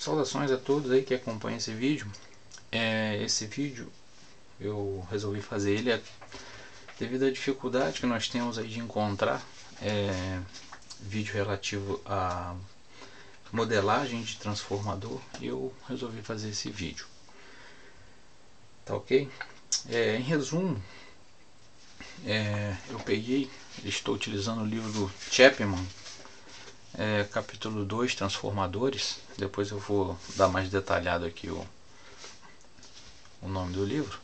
Saudações a todos aí que acompanham esse vídeo. Esse vídeo eu resolvi fazer ele devido à dificuldade que nós temos aí de encontrar vídeo relativo a modelagem de transformador, e eu resolvi fazer esse vídeo. Tá ok? Em resumo, eu estou utilizando o livro do Chapman, capítulo 2, Transformadores. Depois eu vou dar mais detalhado aqui o nome do livro.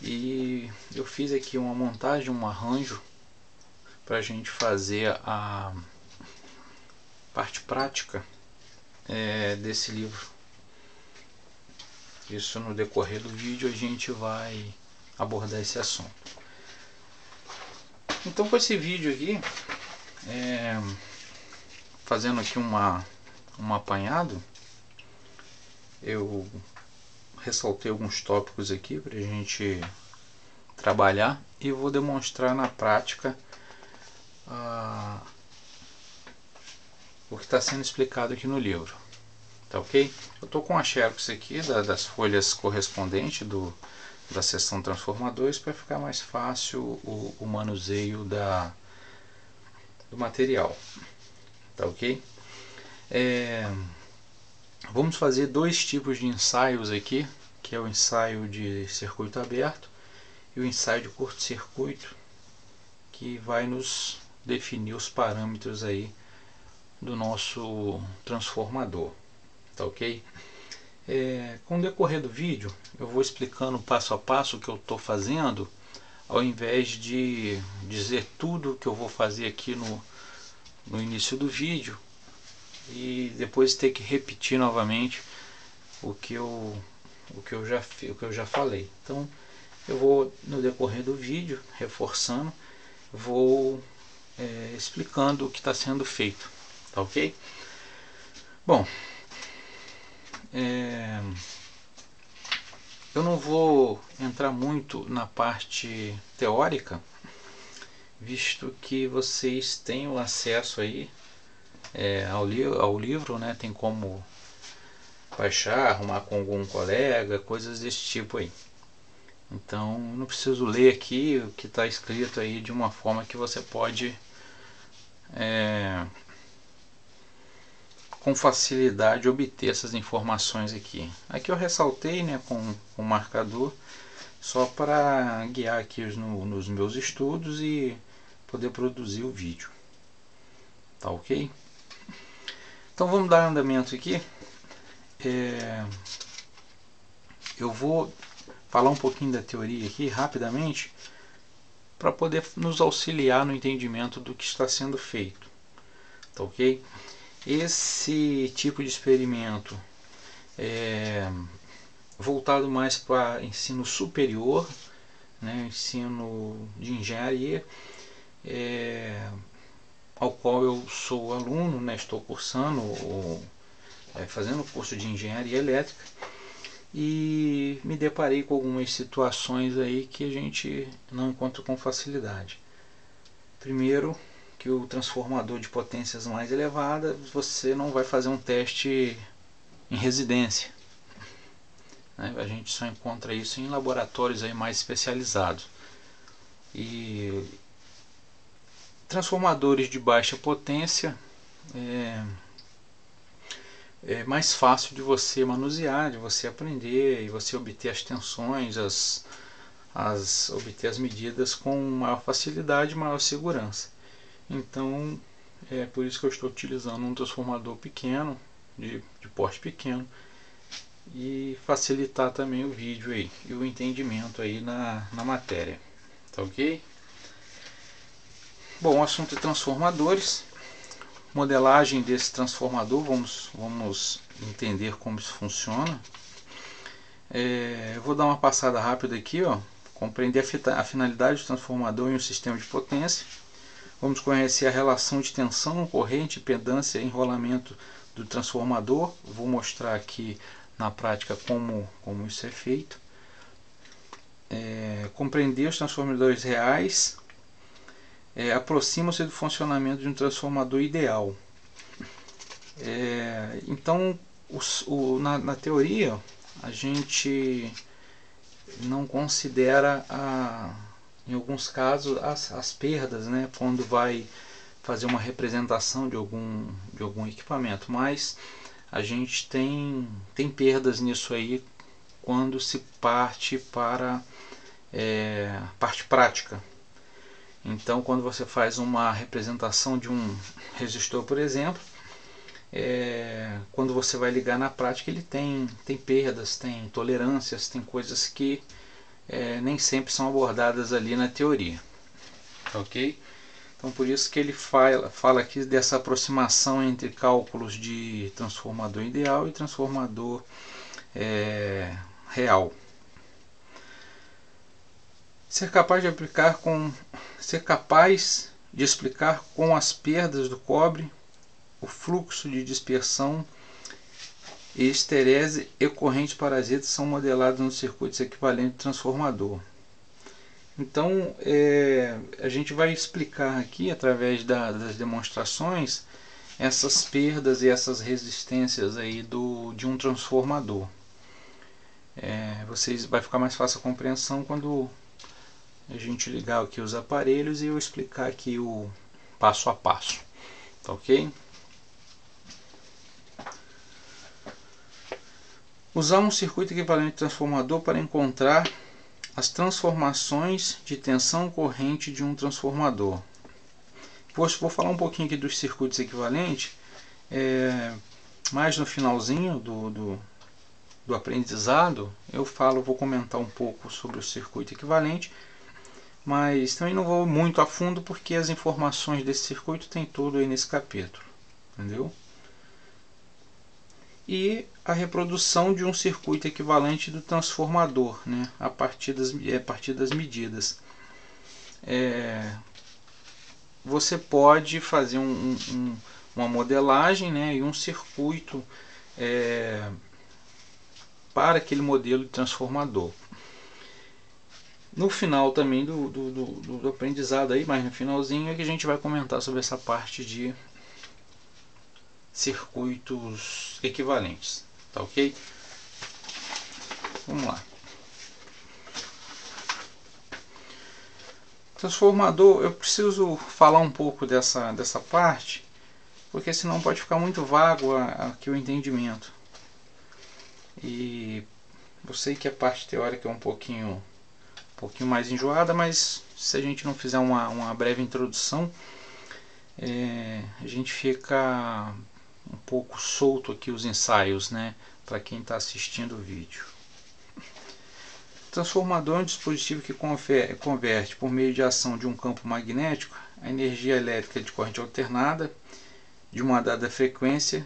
E eu fiz aqui uma montagem, um arranjo para a gente fazer a parte prática desse livro. Isso no decorrer do vídeo a gente vai abordar esse assunto. Então, com esse vídeo aqui, fazendo aqui um apanhado, eu ressaltei alguns tópicos aqui para a gente trabalhar e vou demonstrar na prática o que está sendo explicado aqui no livro. Tá ok? Eu estou com a xerox aqui das folhas correspondentes da seção transformadores para ficar mais fácil o manuseio do material. Tá ok? Vamos fazer dois tipos de ensaios aqui, que é o ensaio de circuito aberto e o ensaio de curto-circuito, que vai nos definir os parâmetros aí do nosso transformador. Tá ok? Com o decorrer do vídeo eu vou explicando passo a passo o que eu estou fazendo, ao invés de dizer tudo que eu vou fazer aqui no início do vídeo e depois ter que repetir novamente o que eu já falei. Então eu vou, no decorrer do vídeo, reforçando, vou explicando o que está sendo feito. Tá ok? Bom, eu não vou entrar muito na parte teórica, visto que vocês têm o acesso aí ao livro, né? Tem como baixar, arrumar com algum colega, coisas desse tipo aí. Então não preciso ler aqui o que está escrito aí de uma forma que você pode com facilidade obter essas informações aqui. Aqui eu ressaltei, né, com marcador, só para guiar aqui nos meus estudos e poder produzir o vídeo. Tá ok? Então vamos dar andamento aqui. Eu vou falar um pouquinho da teoria aqui rapidamente, para poder nos auxiliar no entendimento do que está sendo feito. Tá ok? Esse tipo de experimento é voltado mais para ensino superior, né, ensino de engenharia, ao qual eu sou aluno, né, estou cursando, fazendo o curso de engenharia elétrica, e me deparei com algumas situações aí que a gente não encontra com facilidade. Primeiro, que o transformador de potências mais elevadas, você não vai fazer um teste em residência, né? A gente só encontra isso em laboratórios aí mais especializados. E transformadores de baixa potência é mais fácil de você manusear, de você aprender e você obter as tensões, obter as medidas com maior facilidade e maior segurança. Então é por isso que eu estou utilizando um transformador pequeno, de porte pequeno, e facilitar também o vídeo aí e o entendimento aí na matéria. Tá ok? Bom, o assunto é transformadores, modelagem desse transformador. Vamos entender como isso funciona. Eu vou dar uma passada rápida aqui, compreender a finalidade do transformador em um sistema de potência. Vamos conhecer a relação de tensão, corrente, impedância e enrolamento do transformador. Vou mostrar aqui na prática como isso é feito. Compreender os transformadores reais. Aproxima-se do funcionamento de um transformador ideal. Então, na teoria a gente não considera em alguns casos as perdas, né, quando vai fazer uma representação de algum equipamento, mas a gente tem perdas nisso aí quando se parte para parte prática. Então, quando você faz uma representação de um resistor, por exemplo, quando você vai ligar na prática, ele tem perdas, tem tolerâncias, tem coisas que nem sempre são abordadas ali na teoria. Ok? Então, por isso que ele fala aqui dessa aproximação entre cálculos de transformador ideal e transformador real. Ser capaz de explicar com as perdas do cobre o fluxo de dispersão e esterese e corrente parasita são modelados nos circuitos equivalentes de transformador. Então, a gente vai explicar aqui, através das demonstrações, essas perdas e essas resistências aí de um transformador. Vai ficar mais fácil a compreensão quando a gente ligar aqui os aparelhos e eu explicar aqui o passo a passo. Tá ok? Usar um circuito equivalente de transformador para encontrar as transformações de tensão corrente de um transformador. Vou falar um pouquinho aqui dos circuitos equivalentes, mais no finalzinho do aprendizado vou comentar um pouco sobre o circuito equivalente, mas também não vou muito a fundo porque as informações desse circuito tem tudo aí nesse capítulo, entendeu? E a reprodução de um circuito equivalente do transformador, né, a partir das medidas. Você pode fazer uma modelagem, né, e um circuito para aquele modelo de transformador. No final também do aprendizado, aí, mais no finalzinho, é que a gente vai comentar sobre essa parte de circuitos equivalentes, tá ok? Vamos lá. Transformador, eu preciso falar um pouco dessa parte, porque senão pode ficar muito vago aqui o entendimento. E eu sei que a parte teórica é um pouquinho mais enjoada, mas se a gente não fizer uma breve introdução, a gente fica um pouco solto aqui os ensaios, né, para quem está assistindo o vídeo. Transformador é um dispositivo que converte por meio de ação de um campo magnético a energia elétrica de corrente alternada de uma dada frequência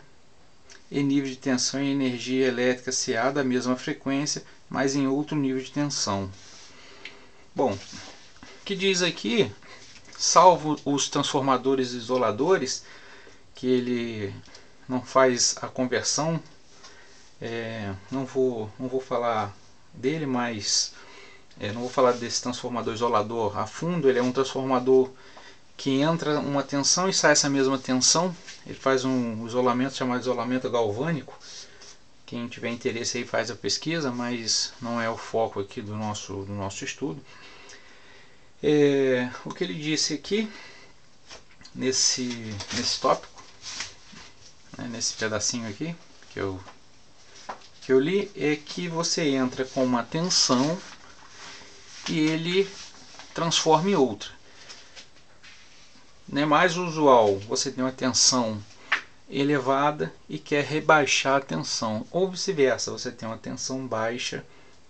e nível de tensão em energia elétrica CA da mesma frequência, mas em outro nível de tensão. Bom, o que diz aqui, salvo os transformadores isoladores, que ele não faz a conversão, não vou falar dele, mas não vou falar desse transformador isolador a fundo. Ele é um transformador que entra uma tensão e sai essa mesma tensão. Ele faz um isolamento chamado isolamento galvânico. Quem tiver interesse aí faz a pesquisa, mas não é o foco aqui do nosso estudo. O que ele disse aqui nesse tópico, né, nesse pedacinho aqui que eu li, é que você entra com uma tensão e ele transforma em outra. Não é mais usual você ter uma tensão elevada e quer rebaixar a tensão, ou vice-versa, você tem uma tensão baixa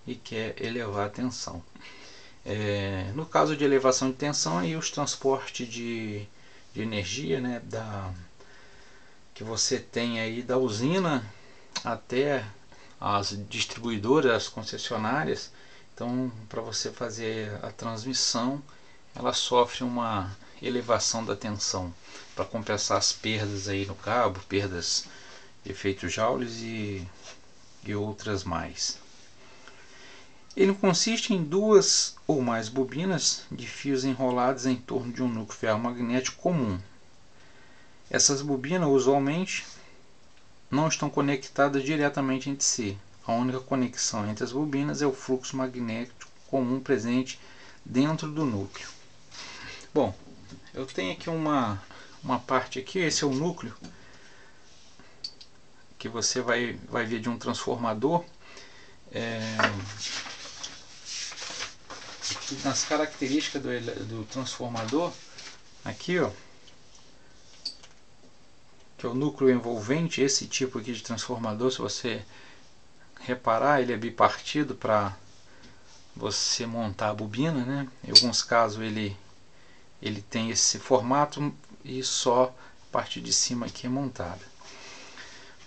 e quer elevar a tensão. No caso de elevação de tensão, aí os transportes de energia, né, que você tem aí da usina até as distribuidoras, as concessionárias. Então, para você fazer a transmissão, ela sofre uma elevação da tensão para compensar as perdas aí no cabo, perdas de efeito Joule e outras mais. Ele consiste em duas ou mais bobinas de fios enrolados em torno de um núcleo ferromagnético comum. Essas bobinas usualmente não estão conectadas diretamente entre si. A única conexão entre as bobinas é o fluxo magnético comum presente dentro do núcleo. Bom, eu tenho aqui uma parte aqui, esse é o núcleo, que você vai ver de um transformador. Nas características do transformador, aqui ó, que é o núcleo envolvente, esse tipo aqui de transformador, se você reparar, ele é bipartido para você montar a bobina, né? Em alguns casos ele tem esse formato e só a parte de cima aqui é montada.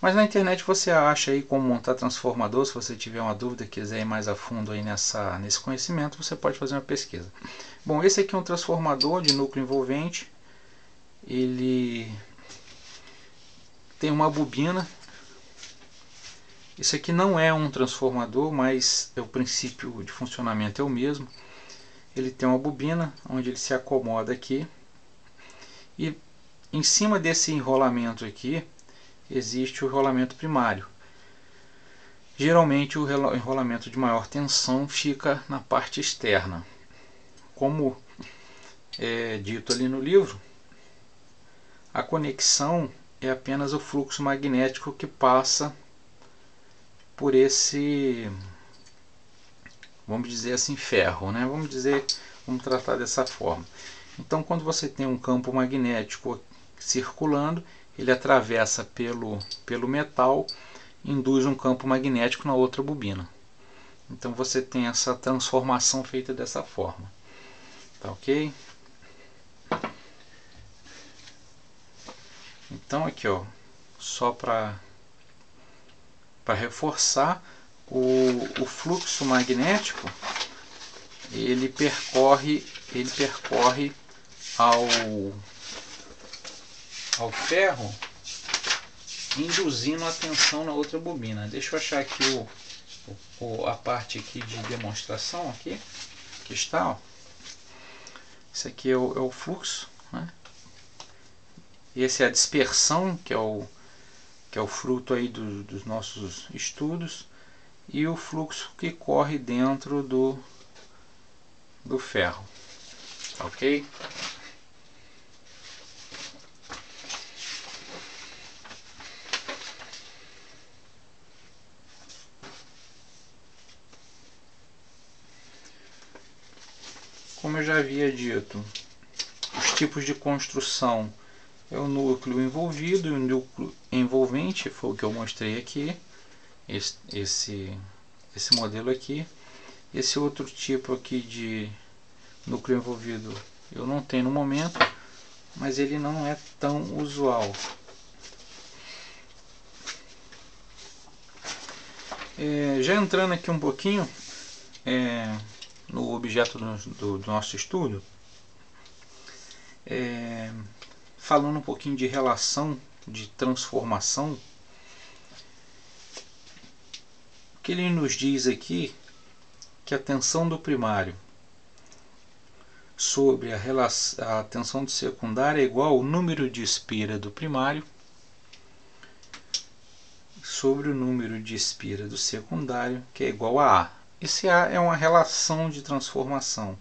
Mas na internet você acha aí como montar transformador. Se você tiver uma dúvida, quiser ir mais a fundo aí nesse conhecimento, você pode fazer uma pesquisa. Bom, esse aqui é um transformador de núcleo envolvente. Ele tem uma bobina. Isso aqui não é um transformador, mas o princípio de funcionamento é o mesmo. Ele tem uma bobina onde ele se acomoda aqui. E em cima desse enrolamento aqui existe o rolamento primário. Geralmente o enrolamento de maior tensão fica na parte externa. Como é dito ali no livro, a conexão é apenas o fluxo magnético que passa por esse, vamos dizer assim, ferro, né? Vamos tratar dessa forma. Então, quando você tem um campo magnético circulando, ele atravessa pelo metal, induz um campo magnético na outra bobina. Então você tem essa transformação feita dessa forma. Tá ok? Então aqui ó, só para reforçar, o fluxo magnético ele percorre ao ferro, induzindo a tensão na outra bobina. Deixa eu achar aqui a parte aqui de demonstração aqui, que está, ó. Esse aqui é o fluxo, né? Esse é a dispersão, que é o fruto aí dos nossos estudos, e o fluxo que corre dentro do ferro, ok? Como eu já havia dito, os tipos de construção é o núcleo envolvido e o núcleo envolvente, foi o que eu mostrei aqui, esse modelo aqui. Esse outro tipo aqui de núcleo envolvido eu não tenho no momento, mas ele não é tão usual. Já entrando aqui um pouquinho no objeto do nosso estudo, falando um pouquinho de relação de transformação, o que ele nos diz aqui que a tensão do primário sobre a tensão do secundário é igual ao número de espira do primário sobre o número de espira do secundário, que é igual a A. Esse A é uma relação de transformação.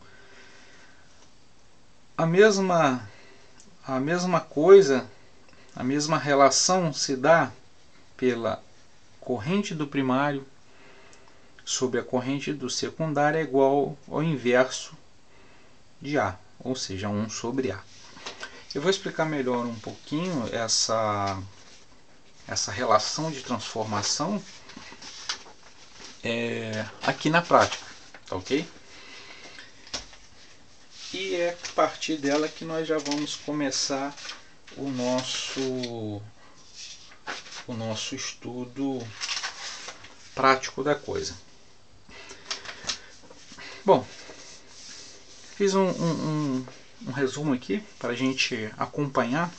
A mesma coisa, a mesma relação se dá pela corrente do primário sobre a corrente do secundário é igual ao inverso de A, ou seja, 1 sobre A. Eu vou explicar melhor um pouquinho essa relação de transformação aqui na prática, tá ok? E é a partir dela que nós já vamos começar o nosso estudo prático da coisa. Bom, fiz um resumo aqui para a gente acompanhar,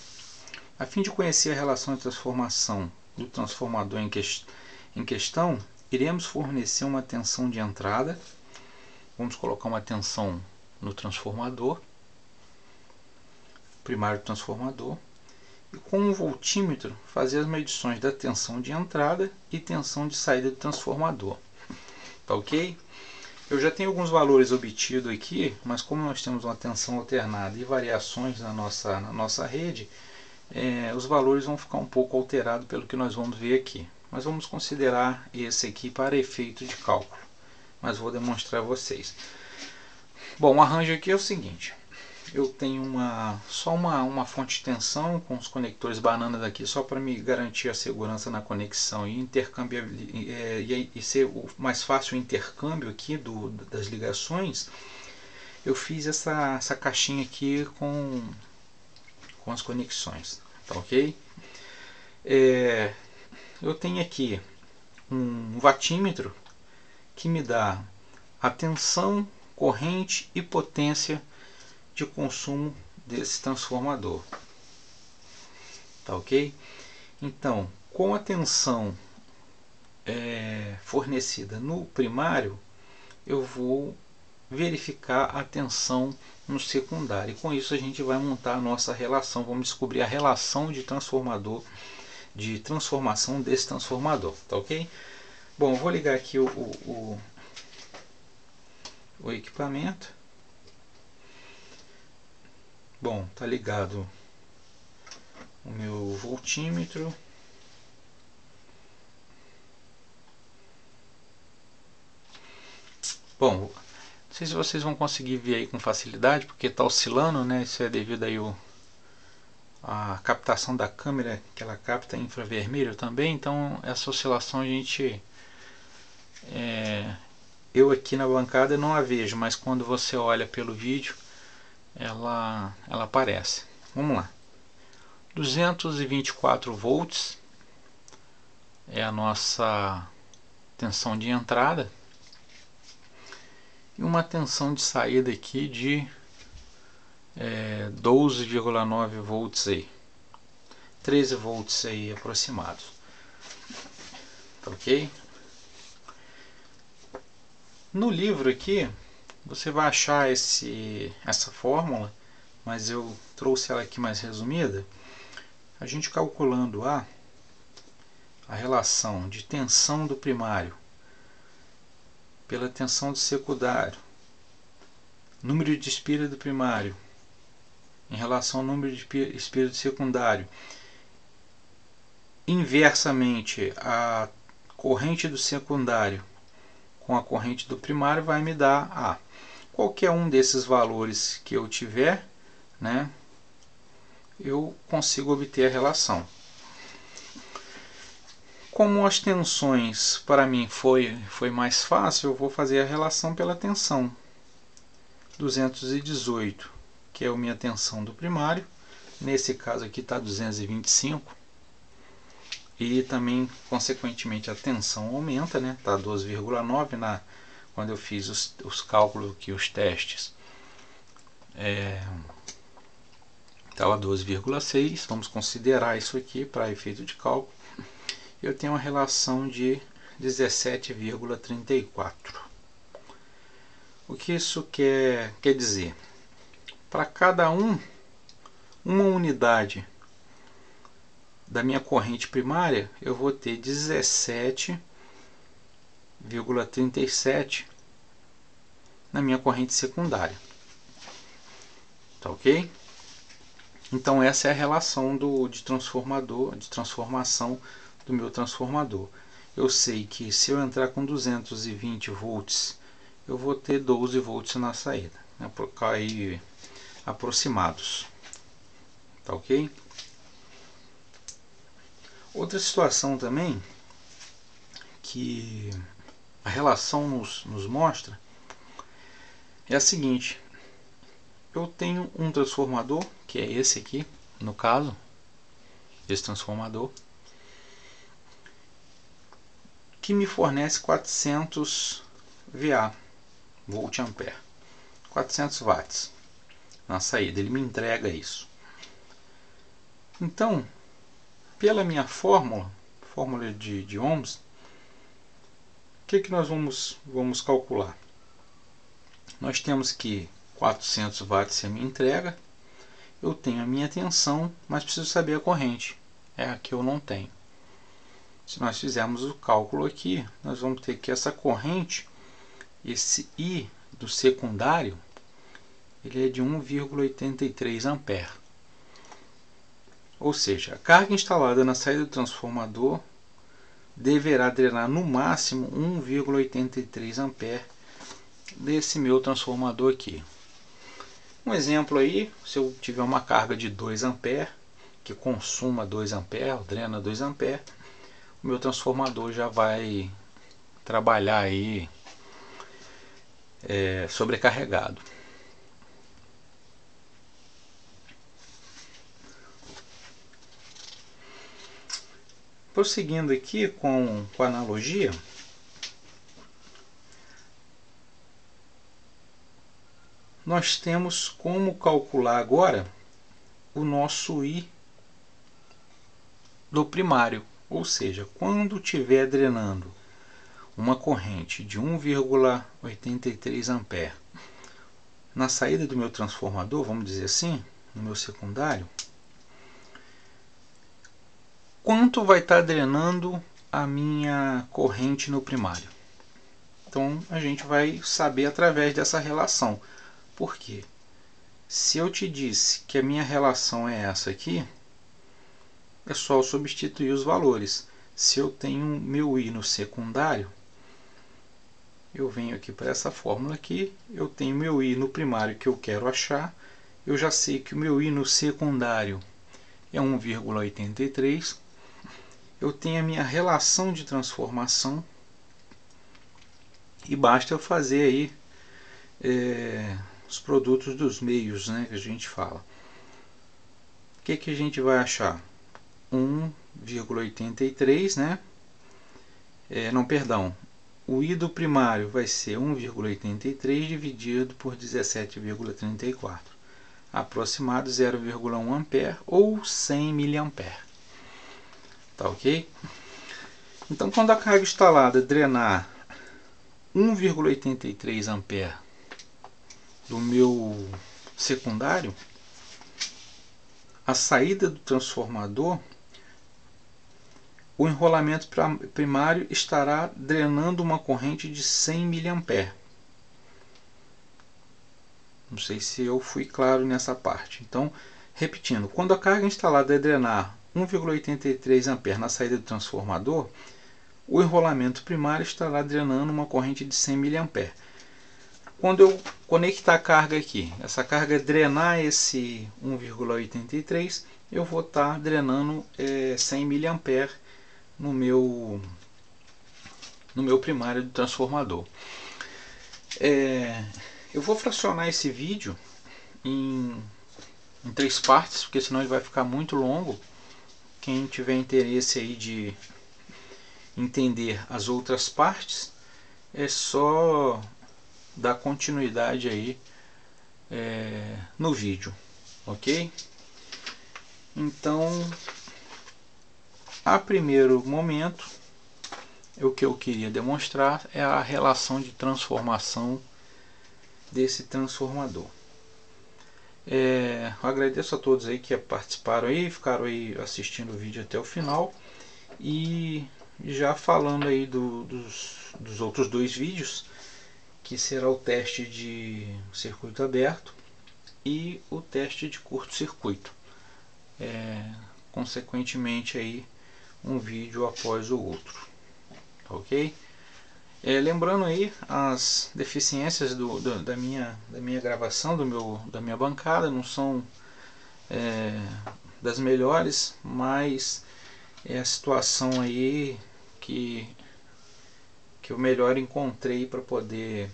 a fim de conhecer a relação de transformação do transformador em questão. Iremos fornecer uma tensão de entrada, vamos colocar uma tensão no transformador, primário transformador, e com um voltímetro fazer as medições da tensão de entrada e tensão de saída do transformador. Tá ok? Eu já tenho alguns valores obtidos aqui, mas como nós temos uma tensão alternada e variações na nossa rede, os valores vão ficar um pouco alterados pelo que nós vamos ver aqui. Mas vamos considerar esse aqui para efeito de cálculo, mas vou demonstrar a vocês. Bom, o arranjo aqui é o seguinte: eu tenho só uma fonte de tensão com os conectores bananas aqui, só para me garantir a segurança na conexão e intercâmbio, e ser mais fácil o intercâmbio aqui das ligações. Eu fiz essa caixinha aqui com as conexões, tá ok? Eu tenho aqui um watímetro que me dá a tensão, corrente e potência de consumo desse transformador, tá ok? Então, com a tensão fornecida no primário, eu vou verificar a tensão no secundário, e com isso a gente vai montar a nossa relação. Vamos descobrir a relação de transformação desse transformador, tá ok? Bom, eu vou ligar aqui o equipamento. Bom, tá ligado o meu voltímetro. Bom, não sei se vocês vão conseguir ver aí com facilidade, porque está oscilando, né? Isso é devido aí a captação da câmera, que ela capta infravermelho também. Então essa oscilação eu aqui na bancada não a vejo, mas quando você olha pelo vídeo ela aparece. Vamos lá. 224 volts é a nossa tensão de entrada e uma tensão de saída aqui de 12,9 volts aí, 13 volts aí aproximados, tá ok? No livro aqui você vai achar essa fórmula, mas eu trouxe ela aqui mais resumida. A gente calculando a relação de tensão do primário pela tensão do secundário, número de espira do primário em relação ao número de espira do secundário, inversamente a corrente do secundário com a corrente do primário, vai me dar qualquer um desses valores que eu tiver, né, eu consigo obter a relação. Como as tensões para mim foi mais fácil, eu vou fazer a relação pela tensão. 218, que é a minha tensão do primário, nesse caso aqui está 225, e também consequentemente a tensão aumenta, né? Está 12,9 quando eu fiz os cálculos aqui, os testes, estava 12,6. Vamos considerar isso aqui para efeito de cálculo. Eu tenho uma relação de 17,34. O que isso quer dizer? Para cada uma unidade da minha corrente primária, eu vou ter 17,37 na minha corrente secundária. Tá ok? Então essa é a relação de transformação do meu transformador. Eu sei que se eu entrar com 220 volts, eu vou ter 12 volts na saída, né, por aí aproximados. Tá ok? Outra situação também que a relação nos mostra é a seguinte: eu tenho um transformador, que é esse aqui, no caso, esse transformador, que me fornece 400 VA, volt-ampere, 400 watts na saída, ele me entrega isso. Então, pela minha fórmula de ohms, o que nós vamos calcular? Nós temos que 400 watts é a minha entrega, eu tenho a minha tensão, mas preciso saber a corrente. É a que eu não tenho. Se nós fizermos o cálculo aqui, nós vamos ter que essa corrente, esse I do secundário, ele é de 1,83 ampere. Ou seja, a carga instalada na saída do transformador deverá drenar no máximo 1,83 ampere desse meu transformador aqui. Um exemplo aí, se eu tiver uma carga de 2 ampere, que consuma 2 ampere, drena 2 ampere, o meu transformador já vai trabalhar aí sobrecarregado. Prosseguindo aqui com a analogia, nós temos como calcular agora o nosso I do primário, ou seja, quando estiver drenando uma corrente de 1,83 ampere na saída do meu transformador, vamos dizer assim, no meu secundário, quanto vai estar drenando a minha corrente no primário? Então a gente vai saber através dessa relação. Por quê? Se eu te disse que a minha relação é essa aqui, é só eu substituir os valores. Se eu tenho meu I no secundário, eu venho aqui para essa fórmula aqui, eu tenho meu I no primário que eu quero achar, eu já sei que o meu I no secundário é 1,83, eu tenho a minha relação de transformação e basta eu fazer aí os produtos dos meios, né, que a gente fala. O que a gente vai achar? 1,83, né? Não, perdão. O I do primário vai ser 1,83 dividido por 17,34, aproximado 0,1 ampere ou 100 miliampere. Tá ok? Então, quando a carga instalada drenar 1,83 ampere do meu secundário, a saída do transformador, o enrolamento primário estará drenando uma corrente de 100 miliampere. Não sei se eu fui claro nessa parte. Então, repetindo, quando a carga instalada drenar 1,83 ampere na saída do transformador, o enrolamento primário estará drenando uma corrente de 100 miliampere. Quando eu conectar a carga aqui, essa carga drenar esse 1,83, eu vou estar drenando 100 miliampere no meu primário do transformador. Eu vou fracionar esse vídeo em 3 partes, porque senão ele vai ficar muito longo. Quem tiver interesse aí de entender as outras partes, é só dar continuidade aí no vídeo, ok? Então, a primeiro momento, o que eu queria demonstrar é a relação de transformação desse transformador. Eu agradeço a todos aí que participaram aí, ficaram aí assistindo o vídeo até o final, e já falando aí dos outros 2 vídeos, que será o teste de circuito aberto e o teste de curto-circuito. Consequentemente aí, um vídeo após o outro, ok? Lembrando aí as deficiências da minha gravação, da minha bancada, não são das melhores, mas é a situação aí que eu melhor encontrei para poder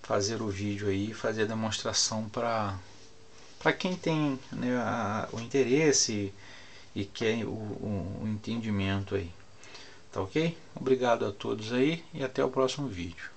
fazer o vídeo aí, fazer a demonstração para quem tem, né, o interesse e quer o entendimento aí. Tá ok? Obrigado a todos aí e até o próximo vídeo.